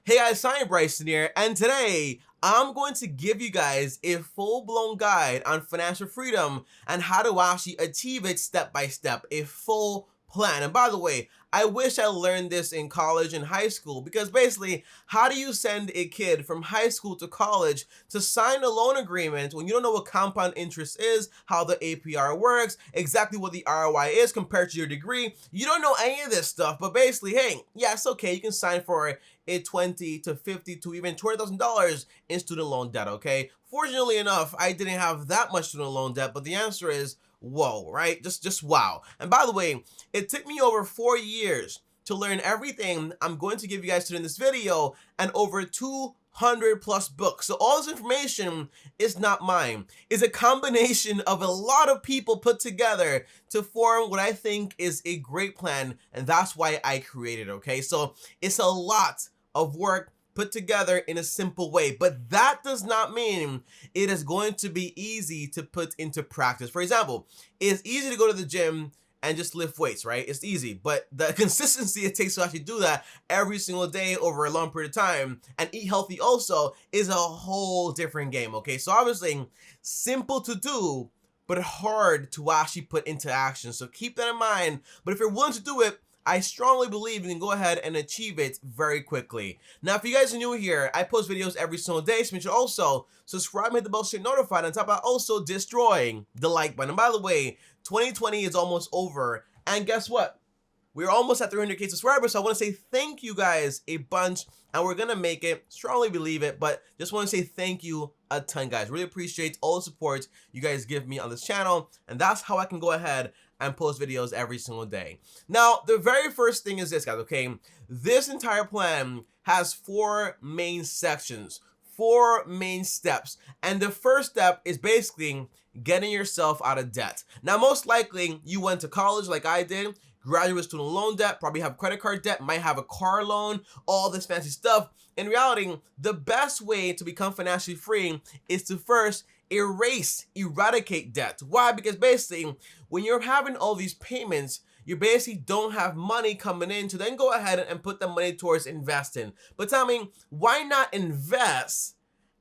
Hey guys, TommyBryson here, and today I'm going to give you guys a full-blown guide on financial freedom and how to actually achieve it step by step, a full plan. And by the way, I wish I learned this in college and high school, because basically, how do you send a kid from high school to college to sign a loan agreement when you don't know what compound interest is, how the APR works, exactly what the ROI is compared to your degree? You don't know any of this stuff, but basically, hey, yeah, it's okay, you can sign for a $20 to $50 to even $20,000 in student loan debt, okay? Fortunately enough, I didn't have that much student loan debt, but the answer is whoa, right? Just wow. And by the way, it took me over 4 years to learn everything I'm going to give you guys today in this video, and over 200 plus books. So all this information is not mine. It's a combination of a lot of people put together to form what I think is a great plan, and that's why I created it, okay? So it's a lot of work put together in a simple way, but that does not mean it is going to be easy to put into practice. For example, it's easy to go to the gym and just lift weights, right? It's easy, but the consistency it takes to actually do that every single day over a long period of time and eat healthy also is a whole different game, okay? So obviously, simple to do, but hard to actually put into action. So keep that in mind, but if you're willing to do it, I strongly believe you can go ahead and achieve it very quickly. Now, if you guys are new here, I post videos every single day, so make sure also subscribe and hit the bell so you're notified. On top of that, also destroying the like button. And by the way, 2020 is almost over, and guess what? We're almost at 300K subscribers, so I want to say thank you guys a bunch, and we're going to make it. Strongly believe it, but just want to say thank you a ton, guys. Really appreciate all the support you guys give me on this channel, and that's how I can go ahead and post videos every single day. Now, the very first thing is this, guys, okay? This entire plan has 4 main sections, 4 main steps, and the first step is basically getting yourself out of debt. Now, most likely, you went to college like I did, graduate student loan debt, probably have credit card debt, might have a car loan, all this fancy stuff. In reality, the best way to become financially free is to first eradicate debt. Why? Because basically, when you're having all these payments, you basically don't have money coming in to then go ahead and put the money towards investing. But tell me, why not invest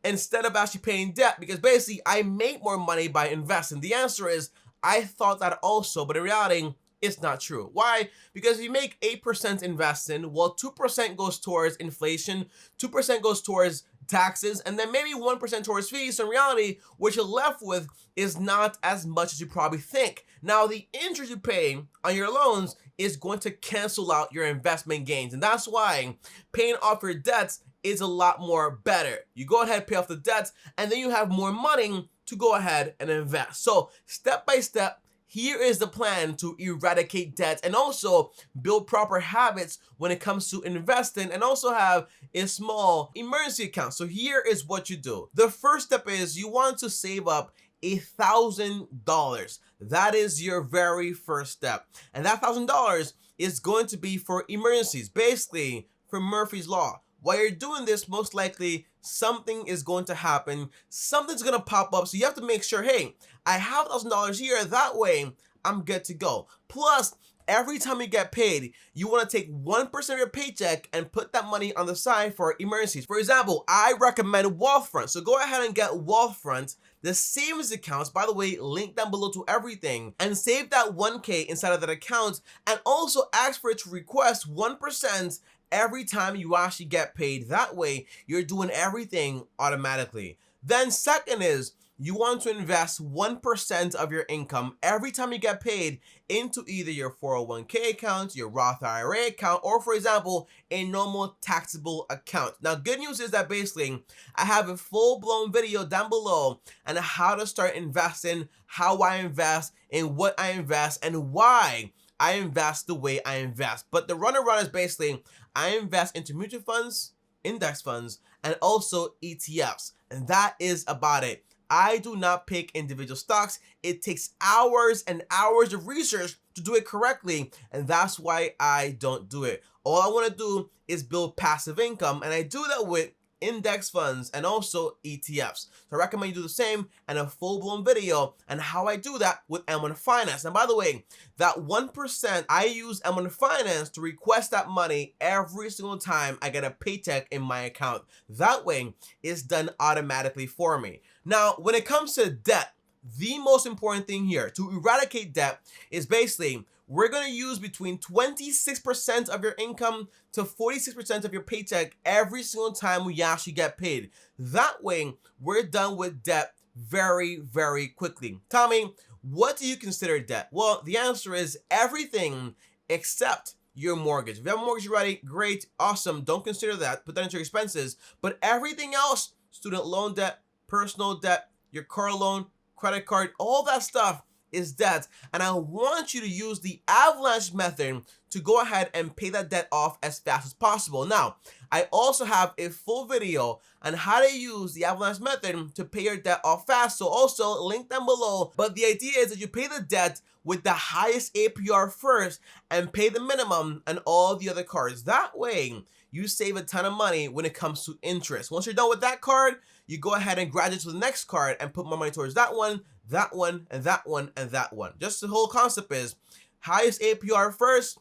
instead of actually paying debt? Because basically, I make more money by investing. The answer is, I thought that also, but in reality, it's not true. Why? Because if you make 8% investing, well, 2% goes towards inflation, 2% goes towards taxes, and then maybe 1% towards fees. So in reality, what you're left with is not as much as you probably think. Now, the interest you pay on your loans is going to cancel out your investment gains, and that's why paying off your debts is a lot more better. You go ahead, pay off the debts, and then you have more money to go ahead and invest. So step by step, here is the plan to eradicate debt and also build proper habits when it comes to investing, and also have a small emergency account. So here is what you do. The first step is you want to save up $1,000. That is your very first step. And that $1,000 is going to be for emergencies, basically for Murphies Law. While you're doing this, most likely something is going to happen, something's going to pop up, so you have to make sure, hey, I have $1,000 here, that way I'm good to go. Plus, every time you get paid, you want to take 1% of your paycheck and put that money on the side for emergencies. For example, I recommend Wealthfront, so go ahead and get Wealthfront, the savings accounts, by the way, link down below to everything, and save that 1K inside of that account, and also ask for it to request 1% every time you actually get paid. That way, you're doing everything automatically. Then second is, you want to invest 1% of your income every time you get paid into either your 401k account, your Roth Ira account, or for example, a normal taxable account. Now, good news is that basically, I have a full-blown video down below on how to start investing, how I invest, and what I invest, and why I invest the way I invest. But the runaround is basically, I invest into mutual funds, index funds, and also ETFs. And that is about it. I do not pick individual stocks. It takes hours and hours of research to do it correctly, and that's why I don't do it. All I want to do is build passive income, and I do that with index funds, and also ETFs. So I recommend you do the same and a full-blown video and how I do that with M1 Finance. And by the way, that 1%, I use M1 Finance to request that money every single time I get a paycheck in my account. That way, it's done automatically for me. Now, when it comes to debt, the most important thing here to eradicate debt is basically we're going to use between 26% of your income to 46% of your paycheck every single time we actually get paid. That way, we're done with debt very, very quickly. Tommy, what do you consider debt? Well, the answer is everything except your mortgage. If you have a mortgage already, great, awesome. Don't consider that. Put that into your expenses. But everything else, student loan debt, personal debt, your car loan, credit card, all that stuff is debt. And I want you to use the avalanche method to go ahead and pay that debt off as fast as possible. Now, I also have a full video on how to use the avalanche method to pay your debt off fast. So also link down below. But the idea is that you pay the debt with the highest APR first and pay the minimum on all the other cards. That way, you save a ton of money when it comes to interest. Once you're done with that card, you go ahead and graduate to the next card and put more money towards that one, that one, and that one, and that one. Just the whole concept is highest APR first,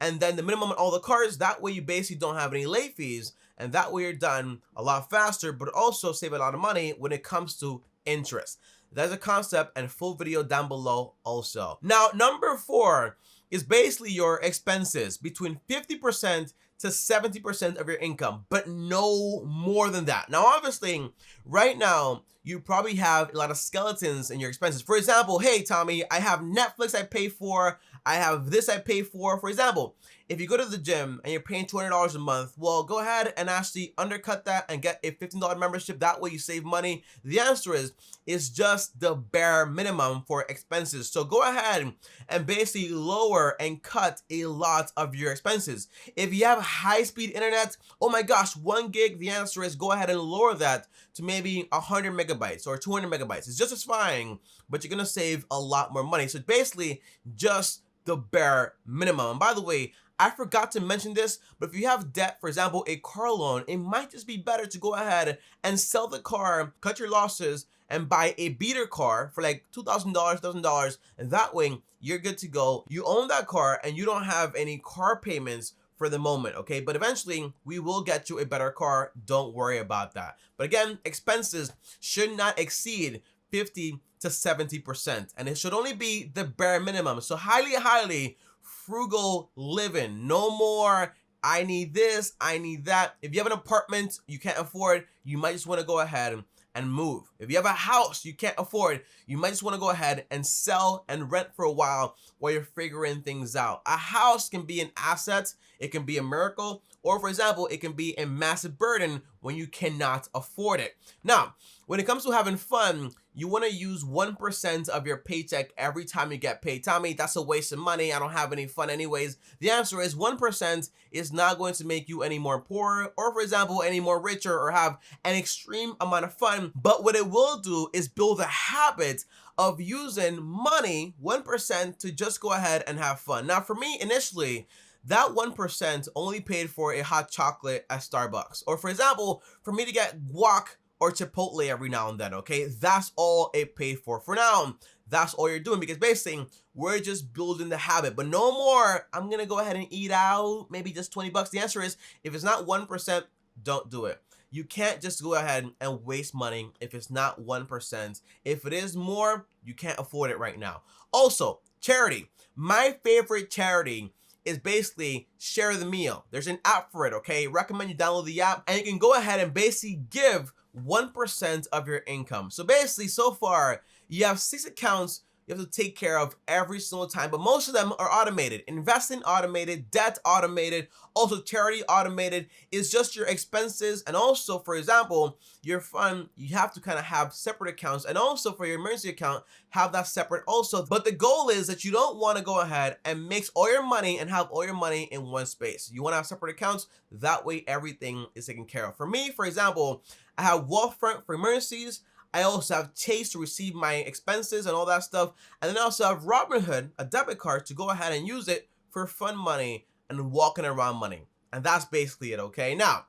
and then the minimum on all the cards. That way you basically don't have any late fees, and that way you're done a lot faster, but also save a lot of money when it comes to interest. That's a concept and full video down below also. Now, number 4 is basically your expenses between 50% to 70% of your income, but no more than that. Now, obviously, right now, you probably have a lot of skeletons in your expenses. For example, hey, Tommy, I have Netflix I pay for, I have this I pay for. For example, if you go to the gym and you're paying $200 a month, well, go ahead and actually undercut that and get a $15 membership. That way you save money. The answer is, it's just the bare minimum for expenses. So go ahead and basically lower and cut a lot of your expenses. If you have high-speed internet, oh my gosh, 1 gig, the answer is go ahead and lower that to maybe 100 megabytes or 200 megabytes. It's just as fine, but you're gonna save a lot more money. So basically just the bare minimum. And by the way, I forgot to mention this, but if you have debt, for example, a car loan, it might just be better to go ahead and sell the car, cut your losses, and buy a beater car for like $2,000, $1,000, and that way you're good to go. You own that car and you don't have any car payments for the moment, okay? But eventually we will get you a better car. Don't worry about that. But again, expenses should not exceed 50 to 70%, and it should only be the bare minimum. So highly frugal living. No more I need this, I need that. If you have an apartment you can't afford, you might just want to go ahead and move. If you have a house you can't afford, you might just want to go ahead and sell and rent for a while you're figuring things out. A house can be an asset, it can be a miracle, or for example, it can be a massive burden when you cannot afford it. Now, when it comes to having fun, you want to use 1% of your paycheck every time you get paid. Tommy, that's a waste of money. I don't have any fun anyways. The answer is 1% is not going to make you any more poorer or, for example, any more richer or have an extreme amount of fun. But what it will do is build a habit of using money, 1%, to just go ahead and have fun. Now, for me, initially, that 1% only paid for a hot chocolate at Starbucks. Or for example, for me to get guac or Chipotle every now and then, okay? That's all it paid for. For now, that's all you're doing because basically, we're just building the habit. But no more, I'm gonna go ahead and eat out, maybe just 20 bucks. The answer is, if it's not 1%, don't do it. You can't just go ahead and waste money if it's not 1%. If it is more, you can't afford it right now. Also, charity. My favorite charity is basically Share the Meal. There's an app for it, okay? Recommend you download the app and you can go ahead and basically give 1% of your income. So basically, so far, you have 6 accounts you have to take care of every single time, but most of them are automated. Investing automated, debt automated, also charity automated. It's just your expenses, and also, for example, your fund, you have to kind of have separate accounts, and also for your emergency account, have that separate also. But the goal is that you don't want to go ahead and mix all your money and have all your money in one space. You want to have separate accounts, that way everything is taken care of. For me, for example, I have Wealthfront for emergencies. I also have Chase to receive my expenses and all that stuff. And then I also have Robinhood, a debit card, to go ahead and use it for fun money and walking around money. And that's basically it, okay? Now,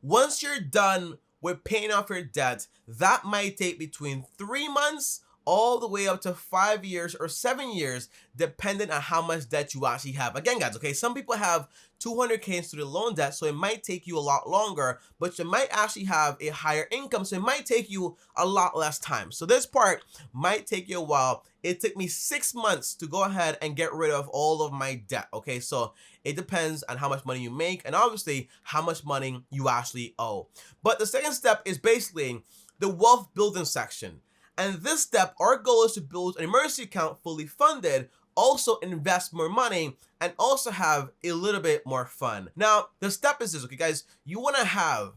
once you're done with paying off your debt, that might take between 3 months all the way up to 5 years or 7 years, depending on how much debt you actually have. Again, guys, okay, some people have 200K in student loan debt, so it might take you a lot longer, but you might actually have a higher income, so it might take you a lot less time. So this part might take you a while. It took me 6 months to go ahead and get rid of all of my debt, okay? So it depends on how much money you make and obviously how much money you actually owe. But the second step is basically the wealth building section. And this step, our goal is to build an emergency account fully funded, also invest more money, and also have a little bit more fun. Now, the step is this, okay, guys? You want to have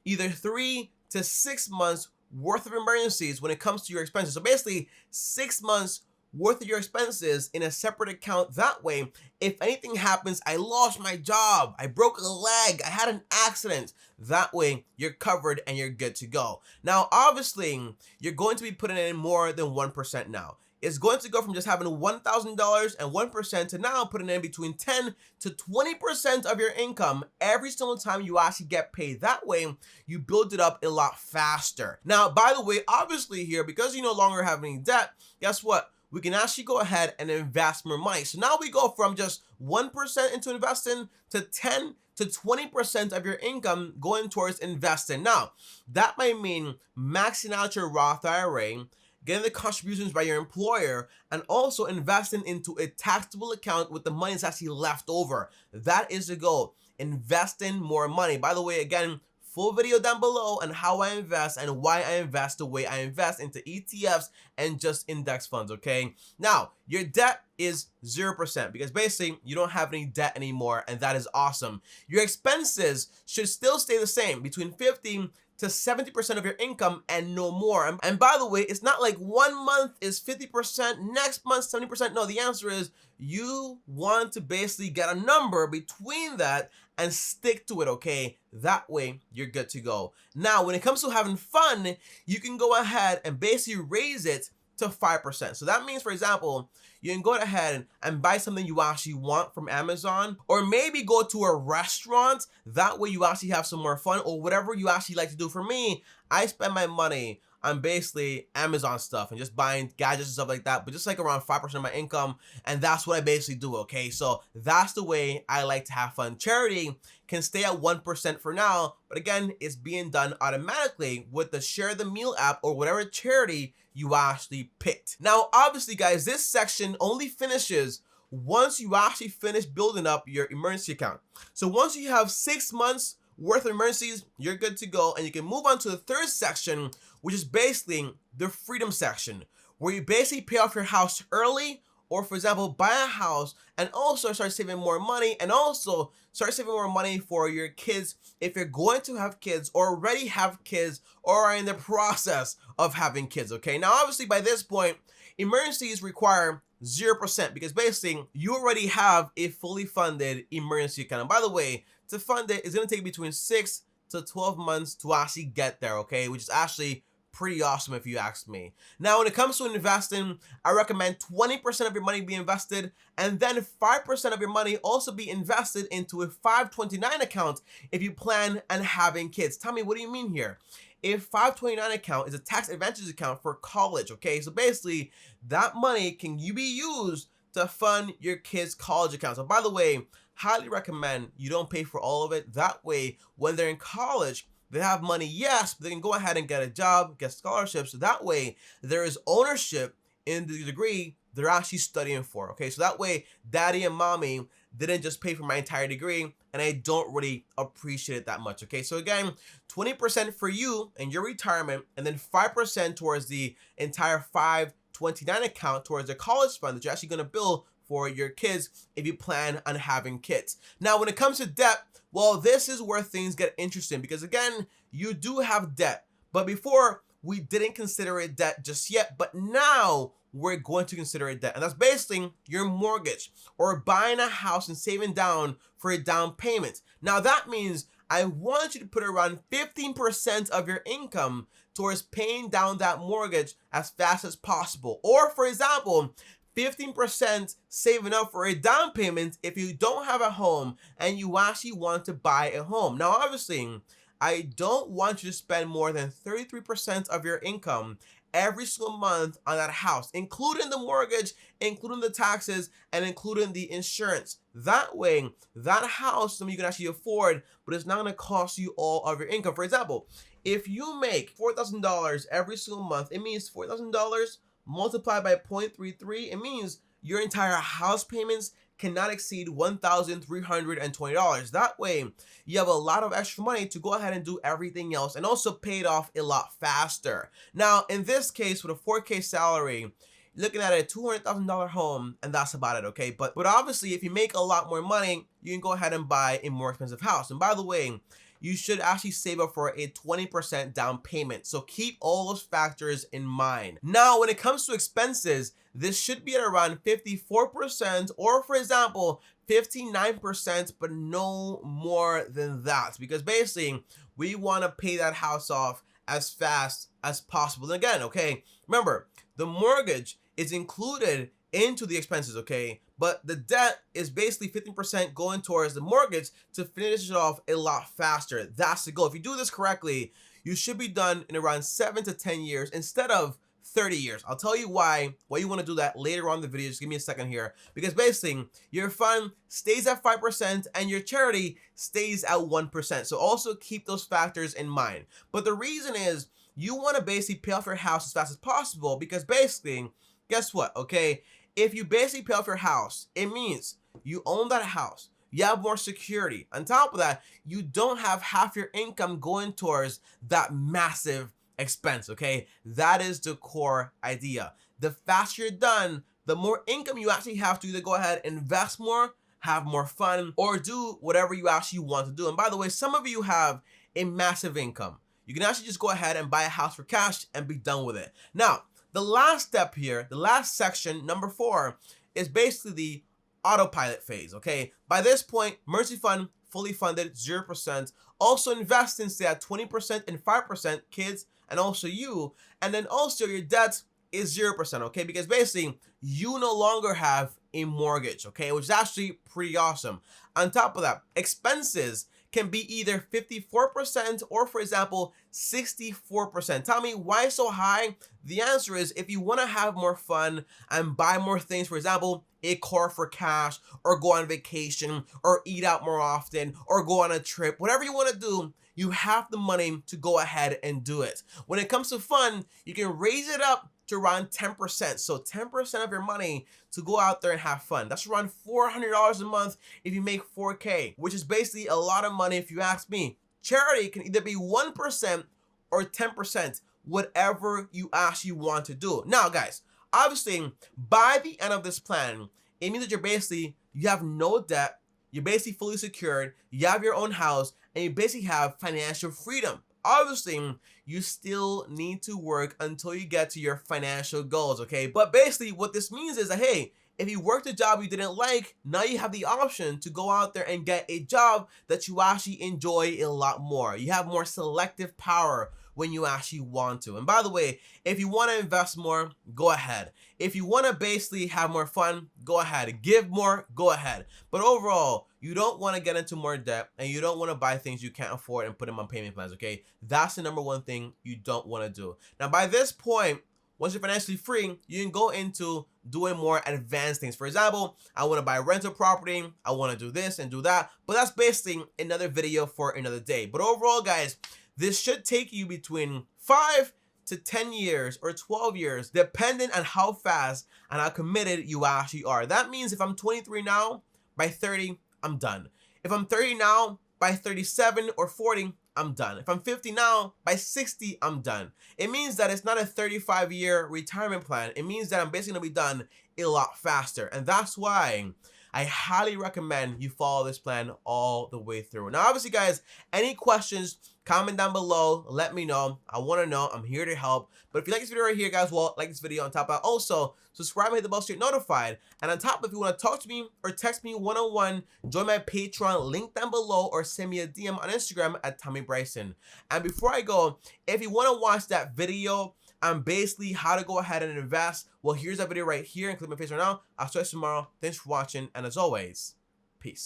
either 3 to 6 months worth of emergencies when it comes to your expenses. So basically, 6 months worth of your expenses in a separate account. That way, if anything happens, I lost my job, I broke a leg, I had an accident, that way you're covered and you're good to go. Now, obviously, you're going to be putting in more than 1% now. It's going to go from just having $1,000 and 1% to now putting in between 10 to 20% of your income every single time you actually get paid. That way, you build it up a lot faster. Now, by the way, obviously here, because you no longer have any debt, guess what? We can actually go ahead and invest more money. So now we go from just 1% into investing to 10 to 20% of your income going towards investing. Now, that might mean maxing out your Roth IRA, getting the contributions by your employer, and also investing into a taxable account with the money that's actually left over. That is the goal, investing more money. By the way, again, full video down below on how I invest and why I invest the way I invest into ETFs and just index funds, okay? Now, your debt is 0% because basically you don't have any debt anymore, and that is awesome. Your expenses should still stay the same, between 15 to 70% of your income and no more. And by the way, it's not like 1 month is 50%, next month 70%. No, the answer is you want to basically get a number between that and stick to it, okay? That way you're good to go. Now, when it comes to having fun, you can go ahead and basically raise it to 5%. So that means, for example, you can go ahead and buy something you actually want from Amazon, or maybe go to a restaurant. That way you actually have some more fun, or whatever you actually like to do. For me, I spend my money on basically Amazon stuff and just buying gadgets and stuff like that, but just like around 5% of my income, and that's what I basically do, okay? So that's the way I like to have fun. Charity can stay at 1% for now, but again, it's being done automatically with the Share the Meal app or whatever charity you actually picked. Now, obviously, guys, this section only finishes once you actually finish building up your emergency account. So once you have 6 months worth of emergencies, you're good to go, and you can move on to the third section, which is basically the freedom section, where you basically pay off your house early, or for example, buy a house and also start saving more money, and also start saving more money for your kids if you're going to have kids, or already have kids, or are in the process of having kids, okay? Now, obviously, by this point, emergencies require 0% because basically you already have a fully funded emergency account. And by the way, to fund it, it's going to take between 6 to 12 months to actually get there, okay? Which is actually pretty awesome if you ask me. Now, when it comes to investing, I recommend 20% of your money be invested, and then 5% of your money also be invested into a 529 account if you plan on having kids. Tommy, what do you mean here? A 529 account is a tax advantage account for college, okay? So basically, that money can be used to fund your kids' college account. So by the way, highly recommend you don't pay for all of it. That way, when they're in college, they have money, yes, but they can go ahead and get a job, get scholarships. So that way, there is ownership in the degree they're actually studying for, okay? So that way, daddy and mommy didn't just pay for my entire degree, and I don't really appreciate it that much, okay? So again, 20% for you and your retirement, and then 5% towards the entire 529 account towards the college fund that you're actually gonna build for your kids if you plan on having kids. Now, when it comes to debt, well, this is where things get interesting because again, you do have debt, but before we didn't consider it debt just yet, but now we're going to consider it debt. And that's basically your mortgage or buying a house and saving down for a down payment. Now that means I want you to put around 15% of your income towards paying down that mortgage as fast as possible. Or for example, 15% saving up for a down payment if you don't have a home and you actually want to buy a home. Now, obviously, I don't want you to spend more than 33% of your income every single month on that house, including the mortgage, including the taxes, and including the insurance. That way, that house is something you can actually afford, but it's not going to cost you all of your income. For example, if you make $4,000 every single month, it means $4,000 multiplied by 0.33, it means your entire house payments cannot exceed $1,320. That way, you have a lot of extra money to go ahead and do everything else and also pay it off a lot faster. Now, in this case, with a 4K salary, looking at a $200,000 home, and that's about it, okay? But obviously, if you make a lot more money, you can go ahead and buy a more expensive house. And by the way, you should actually save up for a 20% down payment. So keep all those factors in mind. Now, when it comes to expenses, this should be at around 54%, or for example, 59%, but no more than that. Because basically, we want to pay that house off as fast as possible. And again, okay, remember, the mortgage is included into the expenses, okay? But the debt is basically 15% going towards the mortgage to finish it off a lot faster. That's the goal. If you do this correctly, you should be done in around 7 to 10 years instead of 30 years. I'll tell you why you want to do that later on in the video. Just give me a second here. Because basically, your fund stays at 5% and your charity stays at 1%. So also keep those factors in mind. But the reason is you want to basically pay off your house as fast as possible because basically, guess what, okay? If you basically pay off your house, it means you own that house. You have more security. On top of that, you don't have half your income going towards that massive expense, okay? That is the core idea. The faster you're done, the more income you actually have to either go ahead and invest more, have more fun, or do whatever you actually want to do. And by the way, some of you have a massive income. You can actually just go ahead and buy a house for cash and be done with it. Now, the last step here, the last section, number 4, is basically the autopilot phase, okay? By this point, emergency fund, fully funded, 0%. Also invest in, say, at 20% and 5%, kids, and also you. And then also your debt is 0%, okay? Because basically, you no longer have a mortgage, okay? Which is actually pretty awesome. On top of that, expenses can be either 54% or, for example, 64%. Tell me, why so high? The answer is if you want to have more fun and buy more things, for example, a car for cash, or go on vacation, or eat out more often, or go on a trip, whatever you want to do, you have the money to go ahead and do it. When it comes to fun, you can raise it up to around 10%. So 10% of your money to go out there and have fun. That's around $400 a month if you make 4K, which is basically a lot of money if you ask me. Charity can either be 1% or 10%, whatever you actually want to do. Now, guys, obviously, by the end of this plan, it means that you have no debt, you're basically fully secured, you have your own house, and you basically have financial freedom. Obviously, you still need to work until you get to your financial goals, okay? But basically, what this means is that, hey, if you worked a job you didn't like, now you have the option to go out there and get a job that you actually enjoy a lot more. You have more selective power when you actually want to. And by the way, if you want to invest more, go ahead. If you want to basically have more fun, go ahead. Give more, go ahead. But overall, you don't want to get into more debt and you don't want to buy things you can't afford and put them on payment plans, okay? That's the number one thing you don't want to do. Now, by this point, once you're financially free, you can go into doing more advanced things. For example, I want to buy a rental property. I want to do this and do that. But that's basically another video for another day. But overall, guys, this should take you between 5 to 10 years or 12 years, depending on how fast and how committed you actually are. That means if I'm 23 now, by 30, I'm done. If I'm 30 now, by 37 or 40, I'm done. If I'm 50 now, by 60, I'm done. It means that it's not a 35-year retirement plan. It means that I'm basically gonna be done a lot faster. And that's why I highly recommend you follow this plan all the way through. Now, obviously, guys, any questions, comment down below. Let me know. I want to know. I'm here to help. But if you like this video right here, guys, well, like this video. On top of that, also subscribe and hit the bell so you're notified. And on top, if you want to talk to me or text me one-on-one, join my Patreon, link down below, or send me a DM on Instagram at TommyBryson. And before I go, if you want to watch that video on basically how to go ahead and invest, well, here's that video right here, and click my face right now. I'll see you tomorrow. Thanks for watching, and as always, peace.